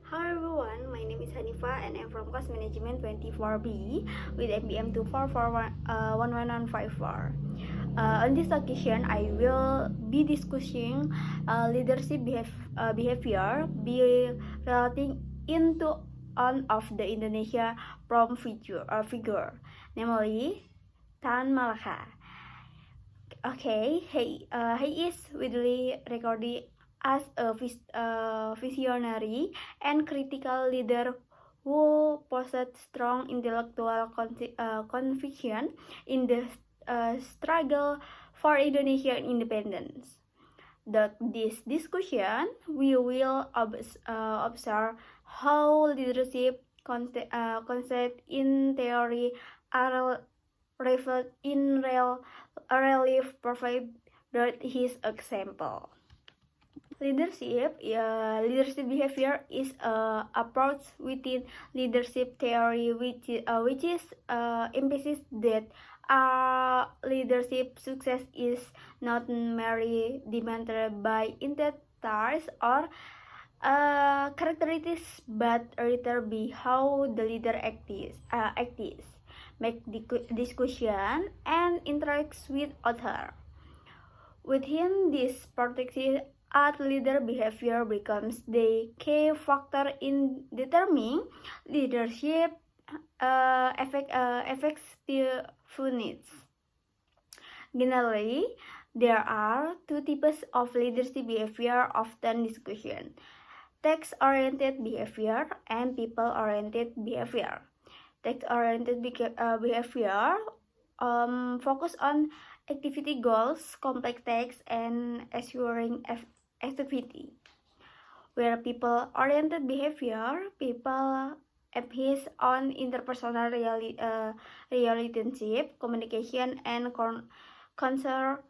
Hello everyone, my name is Hanifa and I'm from Cost Management 24B with MBM 2441154. On this occasion, I will be discussing leadership behavior be relating into one of the Indonesia prom figure, namely Tan Malaka. Okay, he is widely regarded as a visionary and critical leader who possessed strong intellectual conviction in the struggle for Indonesian independence. This discussion, we will observe how leadership concept in theory are reflected in real relief provide his example. Leadership behavior is a approach within leadership theory, which is emphasis that leadership success is not merely demanded by intellectuals or characteristics, but rather by how the leader acts, make discussion, and interacts with others. Within this perspective, art leader behavior becomes the key factor in determining leadership effectiveness. Generally, there are two types of leadership behavior often discussed: text-oriented behavior and people-oriented behavior. Text-oriented behavior focus on activity goals, complex tasks, and assuring activity. Where people-oriented behavior, people emphasis on interpersonal relationship, communication, and concern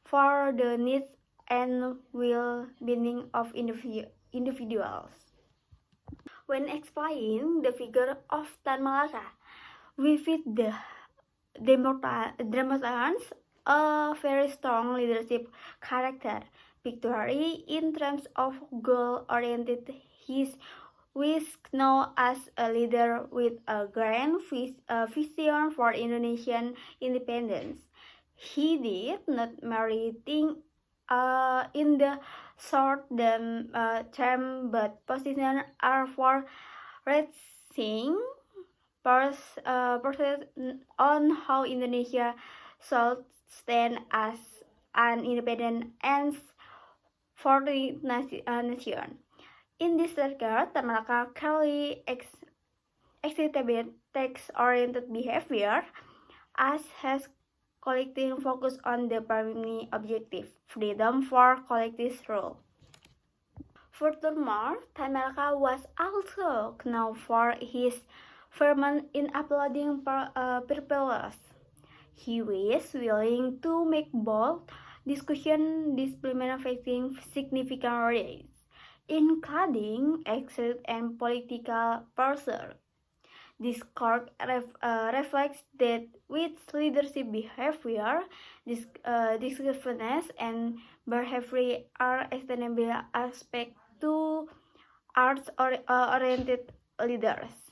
for the needs and well-being of individuals. When explaining the figure of Tan Malaka, we fit the demonstrates a very strong leadership character, particularly in terms of goal-oriented. He is known as a leader with a grand vision for Indonesian independence. He did not merely think in the short term, but position are for reaching on how Indonesia should stand as an independent and for the nation. In this regard, Tan Malaka clearly exhibited text-oriented behavior as has collective focus on the primary objective, freedom for collective rule. Furthermore, Tan Malaka was also known for his ferment in uploading purpose. He was willing to make bold discussion facing significant risks, including exit and political pressure. This court reflects that with leadership behavior, discrepancy and behavior are extendable aspects to arts-oriented leaders.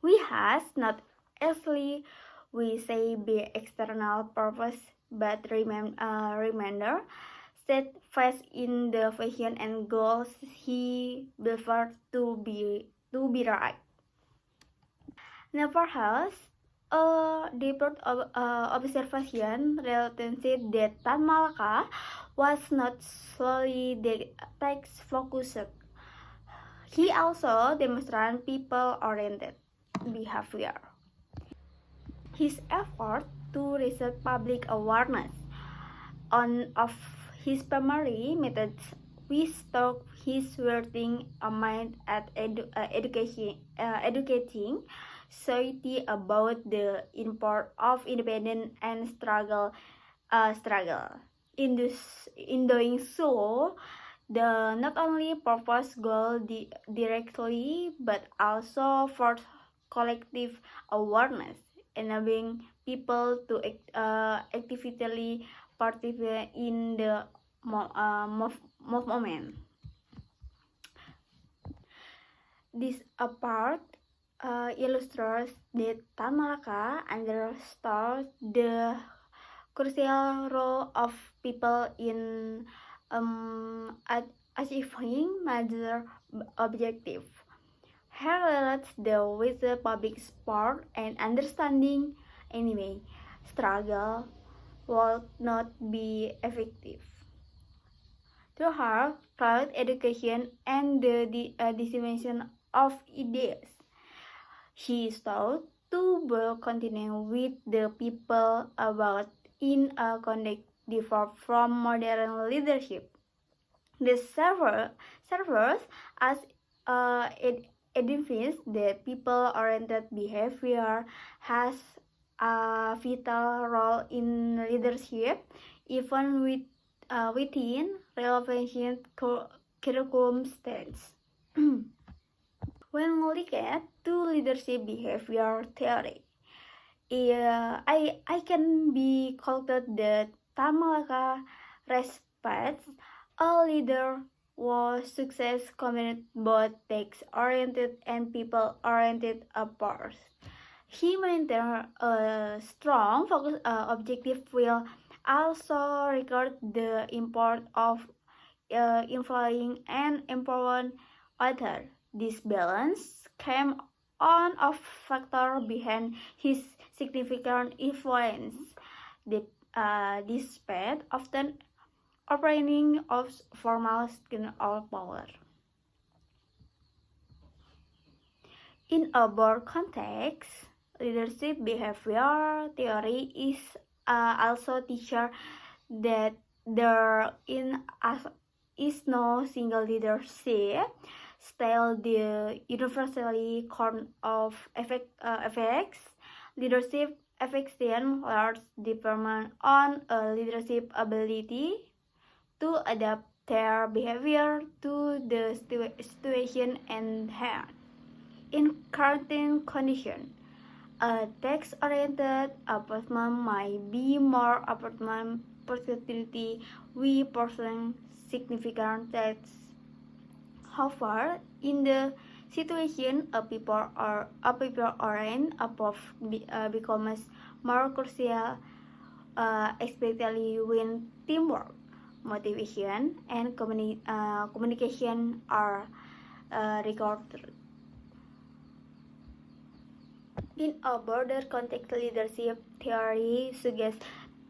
We has not actually we say be external purpose, but remember steadfast in the vision and goals he believed to be right. Nevertheless, a deeper observation related that Tan Malaka was not solely the text focused. He also demonstrated people-oriented behavior. His effort to raise public awareness of his primary methods, we stock his working mind at educating society about the import of independence and struggle. In doing so, the not only purpose goal directly but also for collective awareness, enabling people to actively participate in the movement. This apart illustrates that Tan Malaka understood the crucial role of people in achieving major objective. Here relates the with the public support and understanding anyway. Struggle would not be effective. Through her private education and the dissemination of ideas, she sought to build continue with the people about in a conduct different from modern leadership. The servers as edifice that people-oriented behavior has a vital role in leadership, even within relevant curriculum states. When we look to leadership behavior theory, I can be quoted that Tan Malaka respects a leader was success committed both text-oriented and people-oriented approach. He maintained a strong focus objective will also record the import of influencing and empowering others. This balance came on of factor behind his significant influence. Despite often operating of formal skin or power. In a broad context, leadership behavior theory is also teacher that there is no single leadership style. The universally corn of effects leadership affection large dependent on a leadership ability to adapt their behavior to the situation and hand. In current conditions, a text-oriented approachment might be more approachment opportunity we pursue significant tests. However, in the situation a people-oriented approach becomes more crucial, especially when teamwork, motivation, and communication are recorded. In a broader context, leadership theory suggests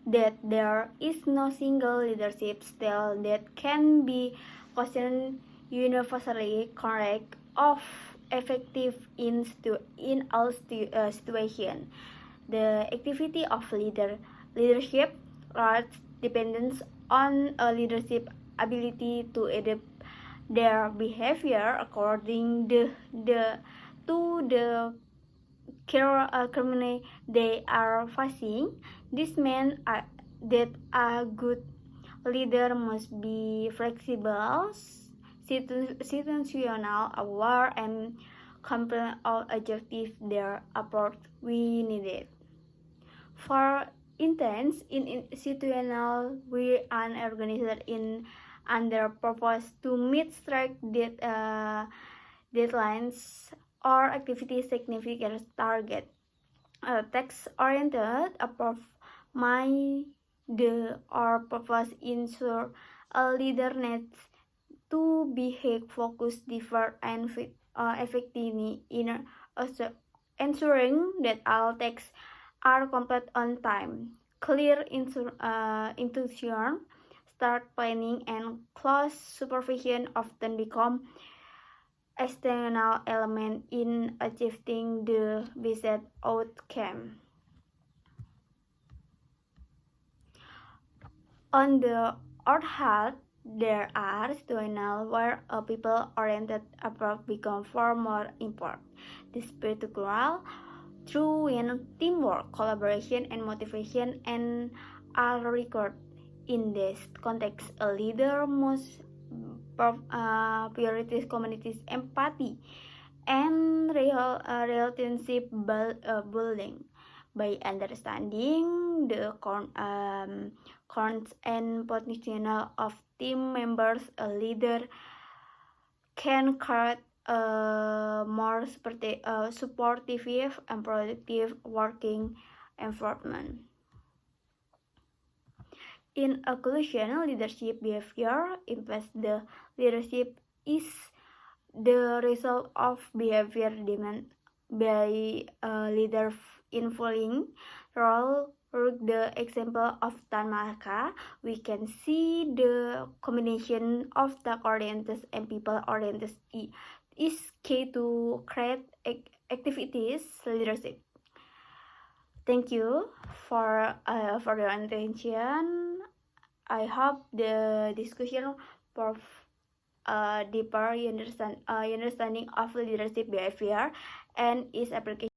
that there is no single leadership style that can be considered universally correct or effective in all situations. The activity of leadership largely depends on a leadership ability to adapt their behavior according to the criminal they are facing. This means that a good leader must be flexible, situational, aware, and competent of objective their approach we needed. For instance, in situational, we are organized in under purpose to meet strict deadlines or activity significant target. Text-oriented approach might or purpose ensure a leader needs to behave focused, differ, and effectively in ensuring that all texts are complete on time. Clear instruction, start planning, and close supervision often become external element in achieving the desired outcome. On the other hand, there are situations where a people-oriented approach becomes far more important. This particular true when teamwork, collaboration, and motivation and are required. In this context, a leader must prioritize community's empathy and relationship building by understanding the current and potential of team members. A leader can create more supportive and productive working environment. In conclusion, leadership behavior implies the leadership is the result of behavior demanded by a leader in following role. The example of Tan Malaka, we can see the combination of task-oriented and people-oriented is key to create activities leadership. Thank you for your attention. I hope the discussion for deeper understanding of leadership behavior and its application.